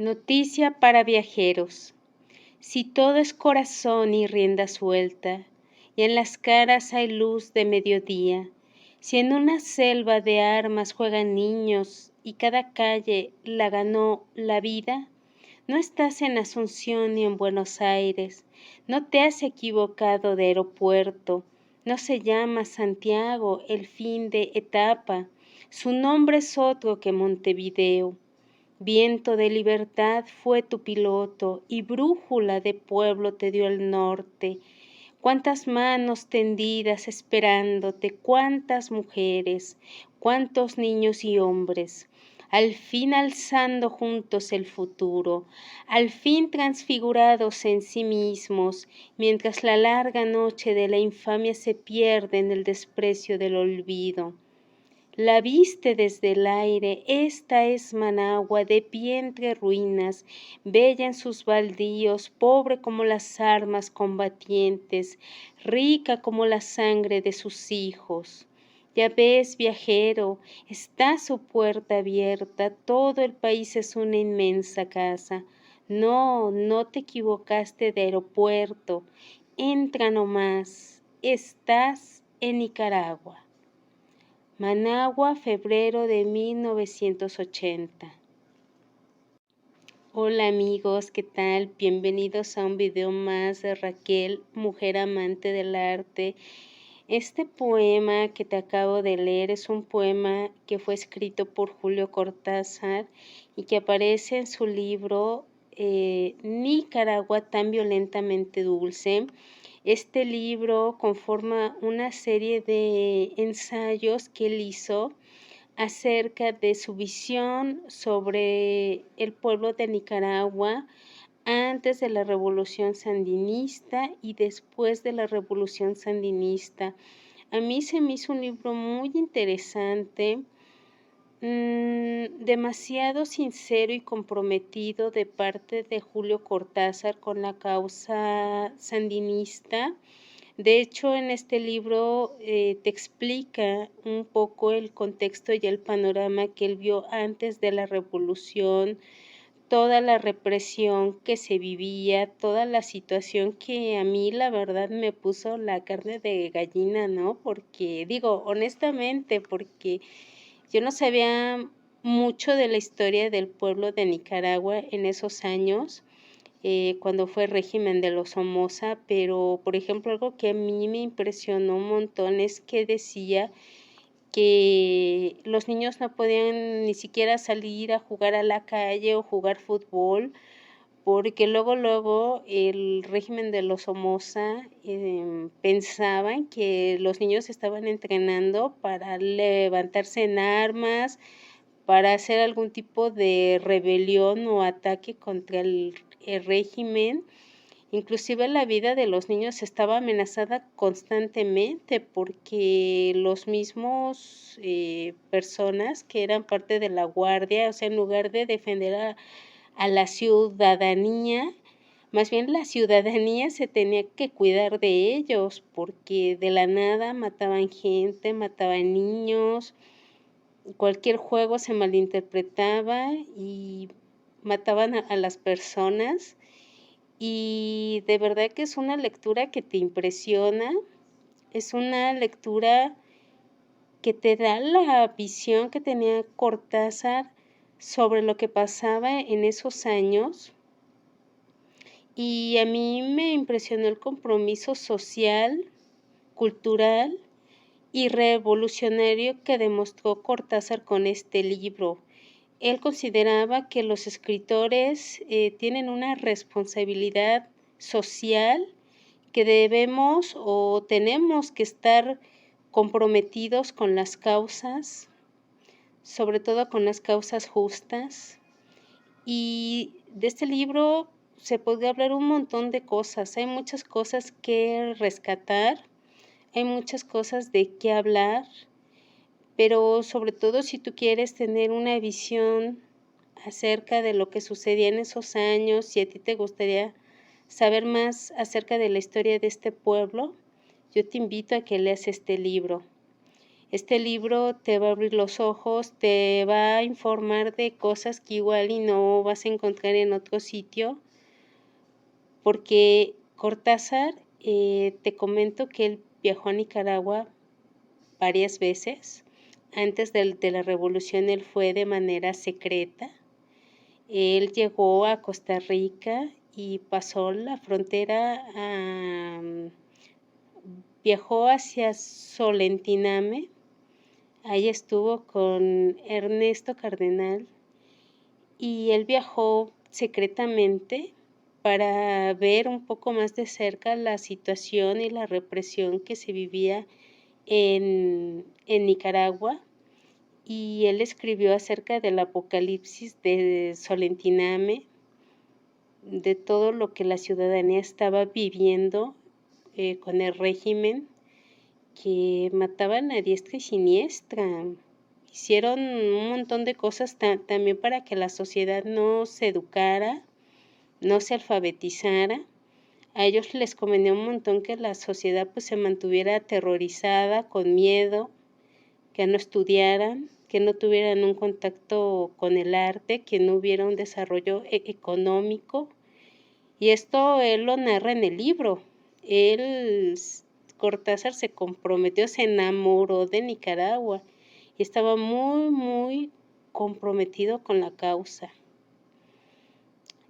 Noticia para viajeros. Si todo es corazón y rienda suelta, y en las caras hay luz de mediodía, si en una selva de armas juegan niños y cada calle la ganó la vida, no estás en Asunción ni en Buenos Aires, no te has equivocado de aeropuerto, no se llama Santiago el fin de etapa, su nombre es otro que Montevideo. Viento de libertad fue tu piloto y brújula de pueblo te dio el norte. Cuántas manos tendidas esperándote, cuántas mujeres, cuántos niños y hombres, al fin alzando juntos el futuro, al fin transfigurados en sí mismos, mientras la larga noche de la infamia se pierde en el desprecio del olvido. La viste desde el aire, esta es Managua, de pie entre ruinas, bella en sus baldíos, pobre como las armas combatientes, rica como la sangre de sus hijos. Ya ves, viajero, está su puerta abierta, todo el país es una inmensa casa. No, no te equivocaste de aeropuerto, entra nomás, estás en Nicaragua. Managua, febrero de 1980. Hola amigos, ¿qué tal? Bienvenidos a un video más de Raquel, mujer amante del arte. Este poema que te acabo de leer es un poema que fue escrito por Julio Cortázar y que aparece en su libro Nicaragua tan violentamente dulce. Este libro conforma una serie de ensayos que él hizo acerca de su visión sobre el pueblo de Nicaragua antes de la Revolución Sandinista y después de la Revolución Sandinista. A mí se me hizo un libro muy interesante, demasiado sincero y comprometido de parte de Julio Cortázar con la causa sandinista. De hecho, en este libro te explica un poco el contexto y el panorama que él vio antes de la revolución, toda la represión que se vivía, toda la situación que a mí la verdad me puso la carne de gallina, ¿no? Porque digo, honestamente, porque yo no sabía mucho de la historia del pueblo de Nicaragua en esos años, cuando fue el régimen de los Somoza, pero por ejemplo algo que a mí me impresionó un montón es que decía que los niños no podían ni siquiera salir a jugar a la calle o jugar fútbol, porque luego el régimen de los Somoza pensaban que los niños estaban entrenando para levantarse en armas, para hacer algún tipo de rebelión o ataque contra el régimen. Inclusive la vida de los niños estaba amenazada constantemente porque los mismos personas que eran parte de la guardia, o sea, en lugar de defender a la ciudadanía, más bien la ciudadanía se tenía que cuidar de ellos porque de la nada mataban gente, mataban niños, cualquier juego se malinterpretaba y mataban a las personas. Y de verdad que es una lectura que te impresiona, es una lectura que te da la visión que tenía Cortázar sobre lo que pasaba en esos años. Y a mí me impresionó el compromiso social, cultural y revolucionario que demostró Cortázar con este libro. Él consideraba que los escritores tienen una responsabilidad social, que debemos o tenemos que estar comprometidos con las causas, sobre todo con las causas justas. Y de este libro se podría hablar un montón de cosas, hay muchas cosas que rescatar, hay muchas cosas de qué hablar, pero sobre todo si tú quieres tener una visión acerca de lo que sucedía en esos años, si a ti te gustaría saber más acerca de la historia de este pueblo, yo te invito a que leas este libro. Este libro te va a abrir los ojos, te va a informar de cosas que igual y no vas a encontrar en otro sitio, porque Cortázar, te comento que él viajó a Nicaragua varias veces. Antes de la revolución él fue de manera secreta. Él llegó a Costa Rica y pasó la frontera, viajó hacia Solentiname. Ahí estuvo con Ernesto Cardenal y él viajó secretamente para ver un poco más de cerca la situación y la represión que se vivía en Nicaragua, y él escribió acerca del apocalipsis de Solentiname, de todo lo que la ciudadanía estaba viviendo con el régimen, que mataban a diestra y siniestra. Hicieron un montón de cosas también para que la sociedad no se educara, no se alfabetizara. A ellos les convenía un montón que la sociedad pues se mantuviera aterrorizada, con miedo, que no estudiaran, que no tuvieran un contacto con el arte, que no hubiera un desarrollo económico. Y esto él lo narra en el libro. Cortázar se comprometió, se enamoró de Nicaragua y estaba muy, muy comprometido con la causa.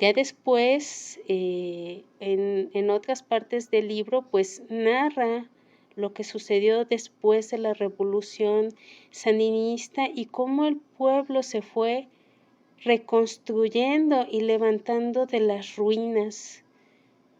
Ya después, en otras partes del libro, pues narra lo que sucedió después de la revolución sandinista y cómo el pueblo se fue reconstruyendo y levantando de las ruinas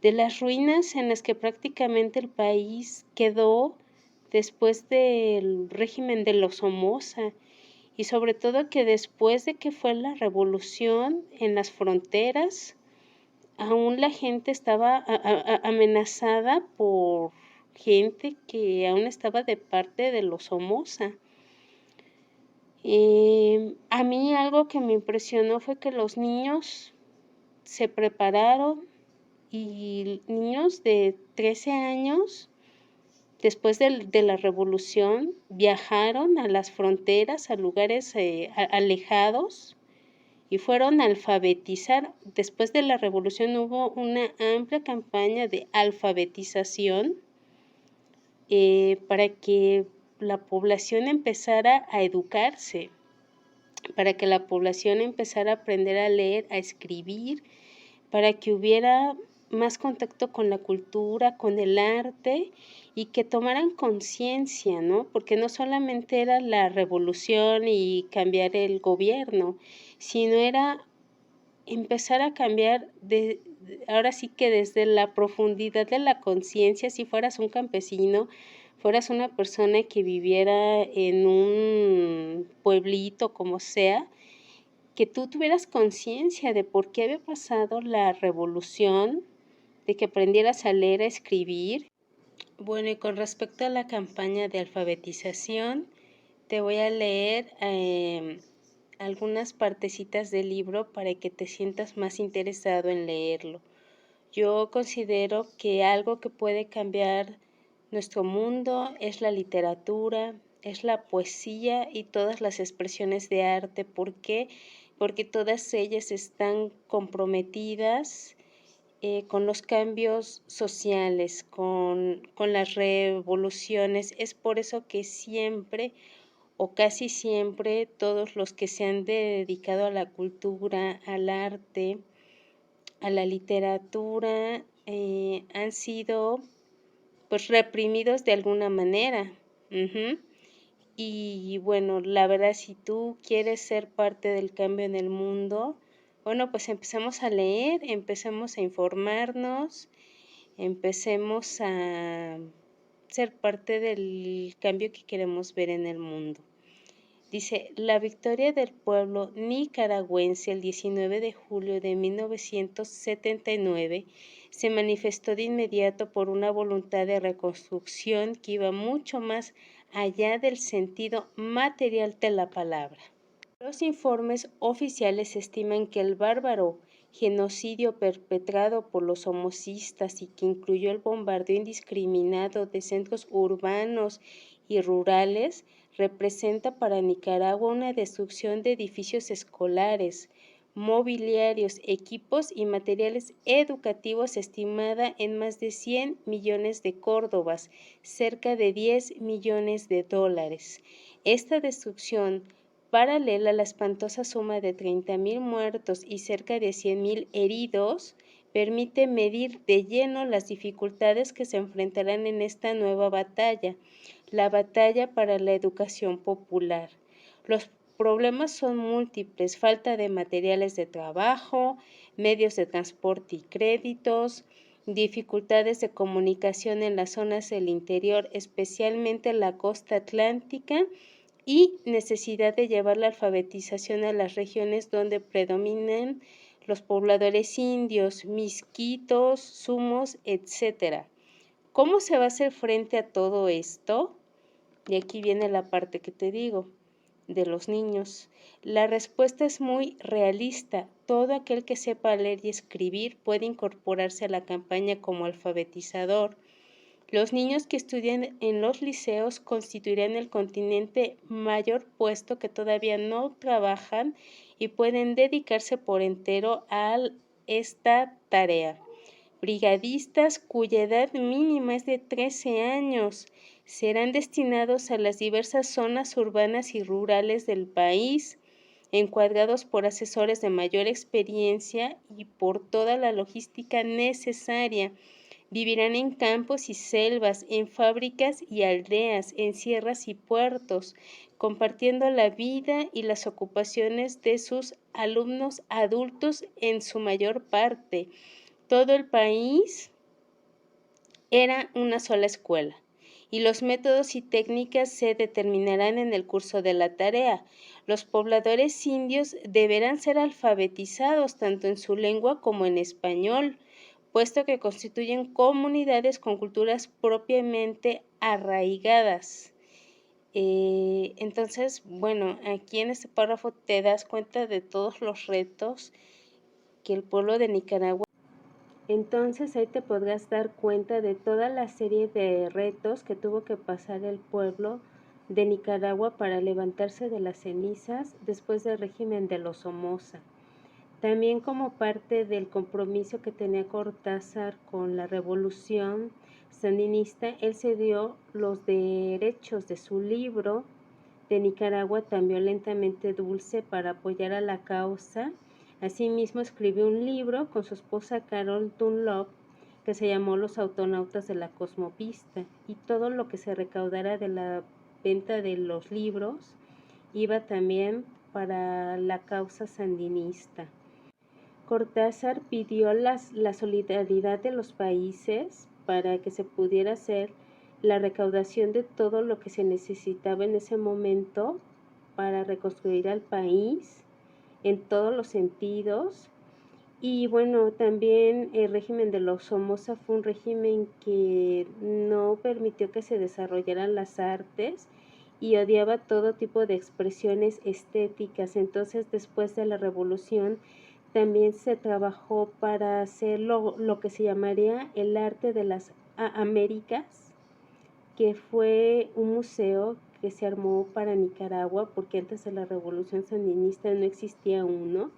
en las que prácticamente el país quedó después del régimen de los Somoza, y sobre todo que después de que fue la revolución en las fronteras, aún la gente estaba amenazada por gente que aún estaba de parte de los Somoza. A mí algo que me impresionó fue que los niños se prepararon, y niños de 13 años, después de la revolución, viajaron a las fronteras, a lugares alejados, y fueron a alfabetizar. Después de la revolución hubo una amplia campaña de alfabetización, para que la población empezara a educarse, para que la población empezara a aprender a leer, a escribir, para que hubiera más contacto con la cultura, con el arte, y que tomaran conciencia, ¿no? Porque no solamente era la revolución y cambiar el gobierno, sino era empezar a cambiar ahora sí que desde la profundidad de la conciencia. Si fueras un campesino, fueras una persona que viviera en un pueblito, como sea, que tú tuvieras conciencia de por qué había pasado la revolución, de que aprendieras a leer, a escribir. Bueno, y con respecto a la campaña de alfabetización, te voy a leer algunas partecitas del libro para que te sientas más interesado en leerlo. Yo considero que algo que puede cambiar nuestro mundo es la literatura, es la poesía y todas las expresiones de arte. ¿Por qué? Porque todas ellas están comprometidas con los cambios sociales, con las revoluciones. Es por eso que siempre o casi siempre todos los que se han dedicado a la cultura, al arte, a la literatura, han sido pues reprimidos de alguna manera. Y bueno, la verdad, si tú quieres ser parte del cambio en el mundo, bueno, pues empecemos a leer, empecemos a informarnos, empecemos a ser parte del cambio que queremos ver en el mundo. Dice, la victoria del pueblo nicaragüense el 19 de julio de 1979 se manifestó de inmediato por una voluntad de reconstrucción que iba mucho más allá del sentido material de la palabra. Los informes oficiales estiman que el bárbaro genocidio perpetrado por los somocistas, y que incluyó el bombardeo indiscriminado de centros urbanos y rurales, representa para Nicaragua una destrucción de edificios escolares, mobiliarios, equipos y materiales educativos estimada en más de 100 millones de córdobas, cerca de 10 millones de dólares. Esta destrucción, paralela a la espantosa suma de 30,000 muertos y cerca de 100,000 heridos, permite medir de lleno las dificultades que se enfrentarán en esta nueva batalla, la batalla para la educación popular. Los problemas son múltiples: falta de materiales de trabajo, medios de transporte y créditos, dificultades de comunicación en las zonas del interior, especialmente en la costa atlántica, y necesidad de llevar la alfabetización a las regiones donde predominan los pobladores indios, misquitos, sumos, etc. ¿Cómo se va a hacer frente a todo esto? Y aquí viene la parte que te digo, de los niños. La respuesta es muy realista. Todo aquel que sepa leer y escribir puede incorporarse a la campaña como alfabetizador. Los niños que estudian en los liceos constituirán el continente mayor puesto que todavía no trabajan y pueden dedicarse por entero a esta tarea. Brigadistas cuya edad mínima es de 13 años serán destinados a las diversas zonas urbanas y rurales del país, encuadrados por asesores de mayor experiencia y por toda la logística necesaria. Vivirán en campos y selvas, en fábricas y aldeas, en sierras y puertos, compartiendo la vida y las ocupaciones de sus alumnos adultos en su mayor parte. Todo el país era una sola escuela, y los métodos y técnicas se determinarán en el curso de la tarea. Los pobladores indios deberán ser alfabetizados tanto en su lengua como en español, puesto que constituyen comunidades con culturas propiamente arraigadas. Entonces, bueno, aquí en este párrafo te das cuenta de todos los retos que el pueblo de Nicaragua. Entonces ahí te podrás dar cuenta de toda la serie de retos que tuvo que pasar el pueblo de Nicaragua para levantarse de las cenizas después del régimen de los Somoza. También como parte del compromiso que tenía Cortázar con la revolución sandinista, él cedió los derechos de su libro de Nicaragua tan violentamente dulce para apoyar a la causa. Asimismo escribió un libro con su esposa Carol Dunlop que se llamó Los autonautas de la Cosmovista, y todo lo que se recaudara de la venta de los libros iba también para la causa sandinista. Cortázar pidió la solidaridad de los países para que se pudiera hacer la recaudación de todo lo que se necesitaba en ese momento para reconstruir al país en todos los sentidos. Y bueno, también el régimen de los Somoza fue un régimen que no permitió que se desarrollaran las artes y odiaba todo tipo de expresiones estéticas. Entonces, después de la revolución, también se trabajó para hacer lo que se llamaría el arte de las Américas, que fue un museo que se armó para Nicaragua, porque antes de la revolución sandinista no existía uno,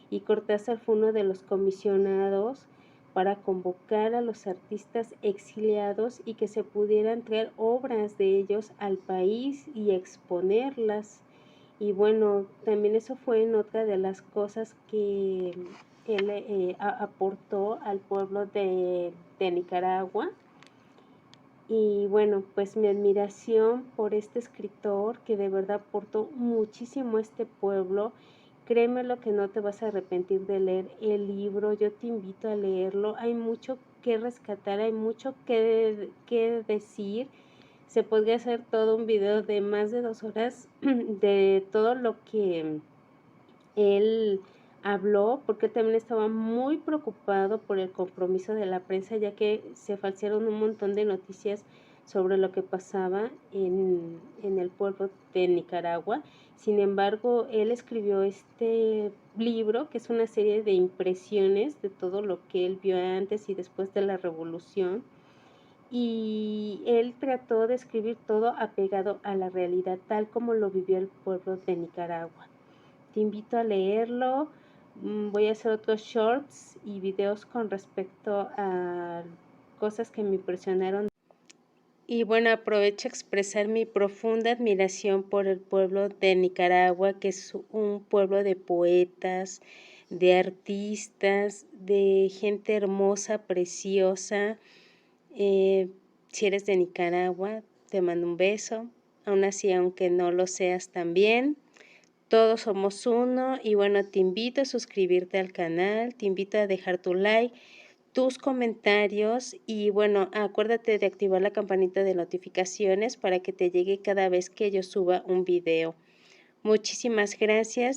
y Cortázar fue uno de los comisionados para convocar a los artistas exiliados y que se pudieran traer obras de ellos al país y exponerlas. Y bueno, también eso fue en otra de las cosas que él aportó al pueblo de Nicaragua. Y bueno, pues mi admiración por este escritor que de verdad aportó muchísimo a este pueblo. Créeme lo que no te vas a arrepentir de leer el libro, yo te invito a leerlo. Hay mucho que rescatar, hay mucho que decir. Se podría hacer todo un video de más de 2 horas de todo lo que él habló, porque también estaba muy preocupado por el compromiso de la prensa, ya que se falsearon un montón de noticias sobre lo que pasaba en el pueblo de Nicaragua. Sin embargo, él escribió este libro, que es una serie de impresiones de todo lo que él vio antes y después de la revolución. y él trató de escribir todo apegado a la realidad, tal como lo vivió el pueblo de Nicaragua. Te invito a leerlo. Voy a hacer otros shorts y videos con respecto a cosas que me impresionaron. Y bueno, aprovecho a expresar mi profunda admiración por el pueblo de Nicaragua, que es un pueblo de poetas, de artistas, de gente hermosa, preciosa. Si eres de Nicaragua, te mando un beso. Aún así, aunque no lo seas también, todos somos uno. Y bueno, te invito a suscribirte al canal, te invito a dejar tu like, tus comentarios y bueno, acuérdate de activar la campanita de notificaciones para que te llegue cada vez que yo suba un video. Muchísimas gracias.